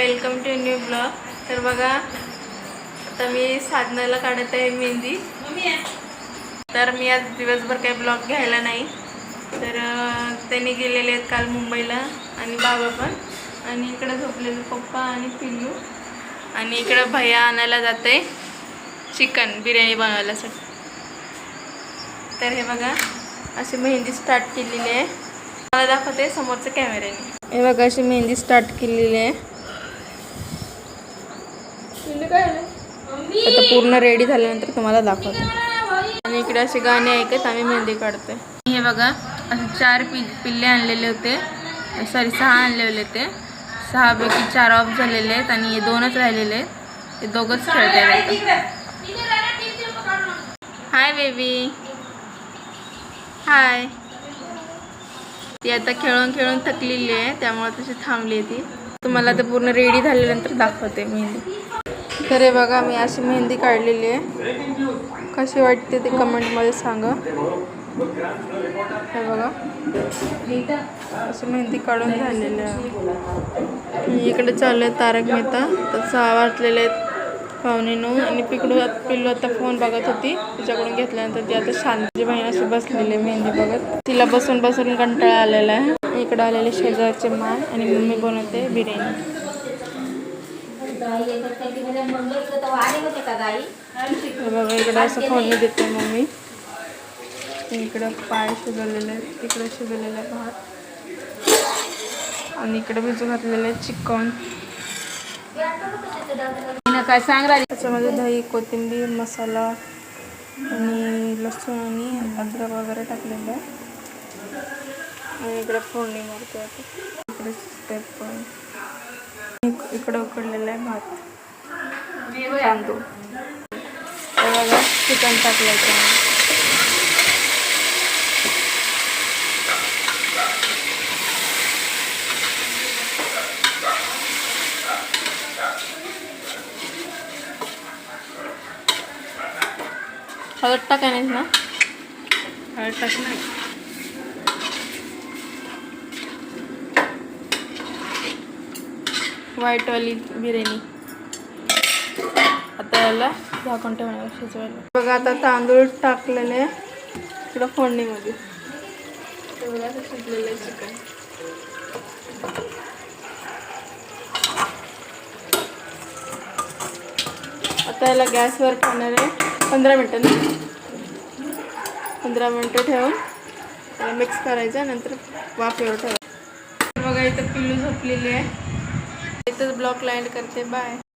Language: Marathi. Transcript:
Welcome to new blog. तर बघा आता मी साधनाला काढत आहे मेहंदी। तर मी आज दिवसभर काही ब्लॉग घ्यायला नाही, तर त्यांनी गेलेले आहेत काल मुंबईला आणि बाबा पण, आणि इकडे झोपलेले पप्पा आणि पिल्लू, आणि इकडे भैया आणायला जाते चिकन बिर्याणी बनवायसाठी। तर हे बघा अशी मेहंदी स्टार्ट केलेली आहे, मला दाखवते समोरच्या कॅमेऱ्याने। हे बघा अशी मेहंदी स्टार्ट केलेली आहे, आता पूर्ण रेडी झाल्यानंतर तुम्हाला दाखवते। आणि इकडे असे गाणे ऐकत आम्ही मेहंदी काढतोय। हे बघा असे 4 पिल्ले आणलेले होते, सॉरी 6 आणलेले होते, 6 पैकी 4 ऑफ झालेले आहेत आणि हे 2च राहिलेले आहेत, हे दोघंच खेळत आहेत। हाय बेबी, हाय। ती आता खेळून खेळून थकलेली आहे, त्यामुळे तशी थांबली ती। तुम्हाला ते पूर्ण रेडी झाल्यानंतर दाखवते मेहंदी। तर हे बघा मी अशी मेहंदी काढलेली आहे, कशी वाटते ते कमेंटमध्ये सांगा। हे बघा अशी मेहंदी काढून झालेली आहे। इकडे चालू आहे तारक मेहता, तर 6 वाजलेले आहेत, 9:15, आणि पिल्लू आता फोन बघत होती, तिच्याकडून घेतल्यानंतर ती आता शांती बहीण अशी बसलेली मेहंदी बघत। तिला बसून बसून कंटाळा आलेला आहे। इकडे आलेले शेजारचे माय आणि मम्मी बनवते बिर्याणी। बघा इकडे असं फोडणी देते मम्मी, इकडे पाय शिजवलेले आहेत, तिकडे शिजवलेला भात, आणि इकडे भिजू घातलेले चिकन। काय सांग राहिली, त्याच्यामध्ये दही, कोथिंबीर, मसाला आणि लसूण आणि अद्रक वगैरे टाकलेलं आहे, आणि इकडे फोडणी मारते आता। इकडे स्टेप इकडे उकडलेला आहे भात, तांदूळ। बघा चिकन टाकलं, हळद टाकायचं ना, हळद टाकणार। व्हाईटवाली बिर्याणी आता याला झाकून ठेवणार शिजवायला। बघा आता तांदूळ टाकलेले इकडं फोडणीमध्ये, बघा असं शिजलेलं चिकन। आता याला गॅसवर ठेवणार आहे 15 मिनटं ना, 15 मिनटं ठेवून मिक्स करायचं, नंतर वाफेवर ठेवायचं। बघा इथं पिल्लू झोपलेली आहे, इथंच ब्लॉग लँड करते, बाय।